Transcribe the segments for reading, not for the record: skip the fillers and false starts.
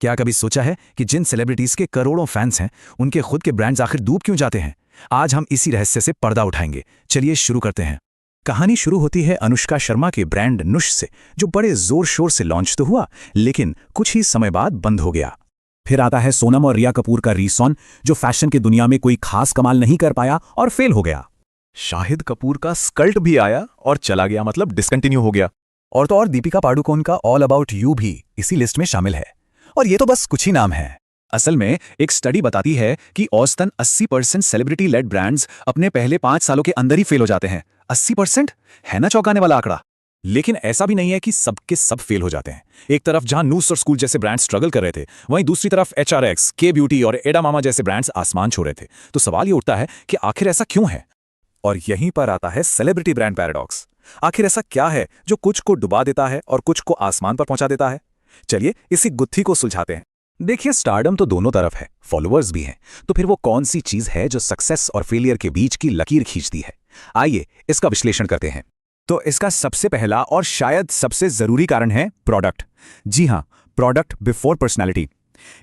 क्या कभी सोचा है कि जिन सेलिब्रिटीज के करोड़ों फैंस हैं उनके खुद के ब्रांड्स आखिर डूब क्यों जाते हैं? आज हम इसी रहस्य से पर्दा उठाएंगे। चलिए शुरू करते हैं। कहानी शुरू होती है अनुष्का शर्मा के ब्रांड नुश से, जो बड़े जोर शोर से लॉन्च तो हुआ लेकिन कुछ ही समय बाद बंद हो गया। फिर आता है सोनम और रिया कपूर का रीसॉन, जो फैशन की दुनिया में कोई खास कमाल नहीं कर पाया और फेल हो गया। शाहिद कपूर का स्कल्ट भी आया और चला गया, मतलब डिसकंटिन्यू हो गया। और तो और दीपिका पाडुकोन का ऑल अबाउट यू भी इसी लिस्ट में शामिल है। और ये तो बस कुछ ही नाम है। असल में एक स्टडी बताती है कि औसतन 80% सेलिब्रिटी लेड ब्रांड्स अपने पहले 5 सालों के अंदर ही फेल हो जाते हैं। 80% है ना चौंकाने वाला आंकड़ा। लेकिन ऐसा भी नहीं है कि सबके सब फेल हो जाते हैं। एक तरफ जहां नूस और स्कूल जैसे ब्रांड्स स्ट्रगल कर रहे थे, वहीं दूसरी तरफ HRX, के ब्यूटी और एडा मामा जैसे ब्रांड्स आसमान छू रहे थे। तो सवाल ये उठता है कि आखिर ऐसा क्यों है? और यहीं पर आता है सेलिब्रिटी ब्रांड पैराडॉक्स। आखिर ऐसा क्या है जो कुछ को डुबा देता है और कुछ को आसमान पर पहुंचा देता है? चलिए इसी गुत्थी को सुलझाते हैं। देखिए, स्टारडम तो दोनों तरफ है, फॉलोअर्स भी हैं। तो फिर वो कौन सी चीज है जो सक्सेस और फेलियर के बीच की लकीर खींचती है? आइए इसका विश्लेषण करते हैं। तो इसका सबसे पहला और शायद सबसे जरूरी कारण है प्रोडक्ट। जी हां, प्रोडक्ट बिफोर पर्सनैलिटी।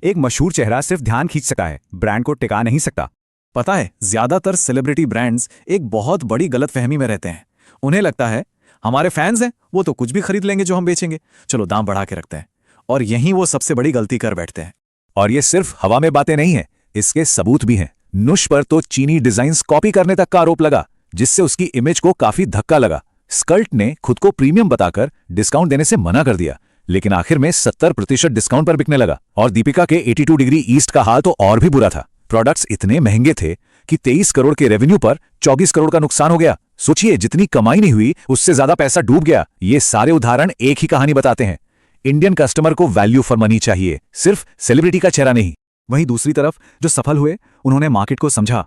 एक मशहूर चेहरा सिर्फ ध्यान खींच सकता है, ब्रांड को टिका नहीं सकता। पता है, ज्यादातर सेलिब्रिटी ब्रांड्स एक बहुत बड़ी गलतफहमी में रहते हैं। उन्हें लगता है हमारे फैंस हैं, वो तो कुछ भी खरीद लेंगे जो हम बेचेंगे, चलो दाम बढ़ा के रखते हैं। और यहीं वो सबसे बड़ी गलती कर बैठते हैं। और ये सिर्फ हवा में बातें नहीं है, इसके सबूत भी हैं। नुश पर तो चीनी डिजाइन्स कॉपी करने तक का आरोप लगा, जिससे उसकी इमेज को काफी धक्का लगा। स्कल्ट ने खुद को प्रीमियम बताकर डिस्काउंट देने से मना कर दिया, लेकिन आखिर में 70% डिस्काउंट पर बिकने लगा। और दीपिका के 82 डिग्री ईस्ट का हाल तो और भी बुरा था। प्रोडक्ट्स इतने महंगे थे कि 23 करोड़ के रेवेन्यू पर 24 करोड़ का नुकसान हो गया। सोचिए, जितनी कमाई नहीं हुई उससे ज्यादा पैसा डूब गया। ये सारे उदाहरण एक ही कहानी बताते हैं। इंडियन कस्टमर को वैल्यू फॉर मनी चाहिए, सिर्फ सेलिब्रिटी का चेहरा नहीं। वहीं दूसरी तरफ जो सफल हुए, उन्होंने मार्केट को समझा।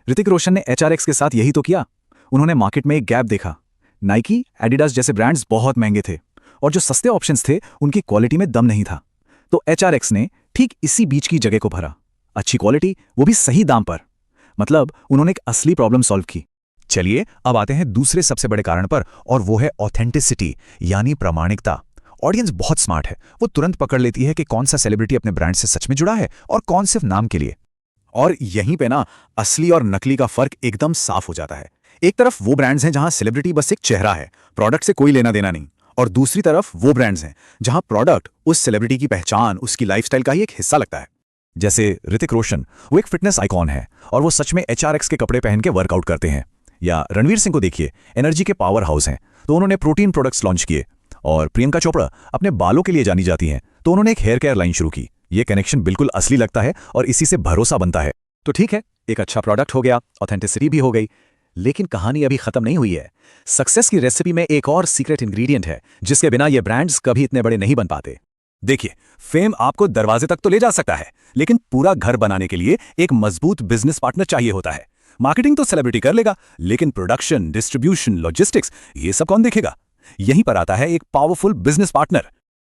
ऋतिक रोशन ने HRX के साथ यही तो किया। उन्होंने मार्केट में एक गैप देखा। नाइकी, एडिडास जैसे ब्रांड्स बहुत महंगे थे और जो सस्ते ऑप्शंस थे उनकी क्वालिटी में दम नहीं था। तो HRX ने ठीक इसी बीच की जगह को भरा। अच्छी क्वालिटी, वो भी सही दाम पर। मतलब उन्होंने एक असली प्रॉब्लम सॉल्व की। चलिए अब आते हैं दूसरे सबसे बड़े कारण पर, और वो है ऑथेंटिसिटी, यानी प्रामाणिकता। ऑडियंस बहुत स्मार्ट है, वो तुरंत पकड़ लेती है कि कौन सा सेलिब्रिटी अपने ब्रांड से सच में जुड़ा है और कौन सिर्फ नाम के लिए। और यहीं पे ना असली और नकली का फर्क एकदम साफ हो जाता है। एक तरफ वो ब्रांड्स हैं जहां सेलिब्रिटी बस एक चेहरा है, प्रोडक्ट से कोई लेना देना नहीं। और दूसरी तरफ वो ब्रांड्स हैं जहां प्रोडक्ट उस सेलिब्रिटी की पहचान, उसकी लाइफस्टाइल का ही एक हिस्सा लगता है। जैसे ऋतिक रोशन, वो एक फिटनेस आइकॉन है और वो सच में HRX के कपड़े पहन के वर्कआउट करते हैं। या रणवीर सिंह को देखिए, एनर्जी के पावर हाउस हैं, तो उन्होंने प्रोटीन प्रोडक्ट्स लॉन्च किए। और प्रियंका चोपड़ा अपने बालों के लिए जानी जाती हैं, तो उन्होंने एक हेयर केयर लाइन शुरू की। ये कनेक्शन बिल्कुल असली लगता है और इसी से भरोसा बनता है। तो ठीक है, एक अच्छा प्रोडक्ट हो गया, ऑथेंटिसिटी भी हो गई, लेकिन कहानी अभी खत्म नहीं हुई है। सक्सेस की रेसिपी में एक और सीक्रेट इंग्रेडिएंट है, जिसके बिना ये ब्रांड्स कभी इतने बड़े नहीं बन पाते। देखिए, फेम आपको दरवाजे तक तो ले जा सकता है, लेकिन पूरा घर बनाने के लिए एक मजबूत बिजनेस पार्टनर चाहिए होता है। मार्केटिंग तो सेलिब्रिटी कर लेगा, लेकिन प्रोडक्शन, डिस्ट्रीब्यूशन, लॉजिस्टिक्स, ये सब कौन देखेगा? यहीं पर आता है एक पावरफुल बिजनेस पार्टनर।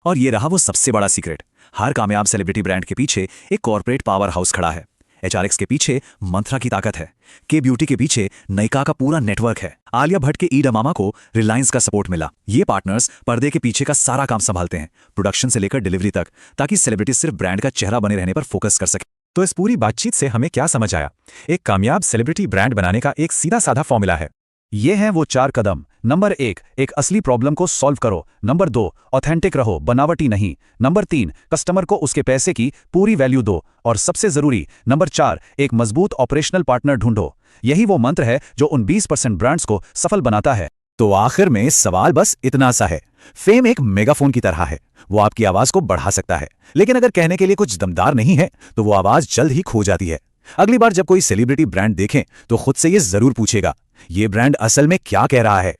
और ये रहा वो सबसे बड़ा सीक्रेट। हर कामयाब सेलिब्रिटी ब्रांड के पीछे एक कॉर्पोरेट पावर हाउस खड़ा है। HRX के पीछे मंत्रा की ताकत है, के ब्यूटी के पीछे नायका का पूरा नेटवर्क है, आलिया भट्ट के ईडा मामा को रिलायंस का सपोर्ट मिला। ये पार्टनर्स पर्दे के पीछे का सारा काम संभालते हैं, प्रोडक्शन से लेकर डिलीवरी तक, ताकि सेलिब्रिटी सिर्फ ब्रांड का चेहरा बने रहने पर फोकस कर सके। तो इस पूरी बातचीत से हमें क्या समझ आया? एक कामयाब सेलिब्रिटी ब्रांड बनाने का एक सीधा साधा फॉर्मूला है। ये हैं वो 4 कदम। नंबर 1, एक असली प्रॉब्लम को सॉल्व करो। नंबर 2, ऑथेंटिक रहो, बनावटी नहीं। नंबर 3, कस्टमर को उसके पैसे की पूरी वैल्यू दो। और सबसे जरूरी नंबर 4, एक मजबूत ऑपरेशनल पार्टनर ढूंढो। यही वो मंत्र है जो उन 20% ब्रांड्स को सफल बनाता है। तो आखिर में सवाल बस इतना सा है। फेम एक मेगाफोन की तरह है, वो आपकी आवाज को बढ़ा सकता है, लेकिन अगर कहने के लिए कुछ दमदार नहीं है तो वो आवाज जल्द ही खो जाती है। अगली बार जब कोई सेलिब्रिटी ब्रांड देखें तो खुद से ये जरूर पूछेगा, ये ब्रांड असल में क्या कह रहा है।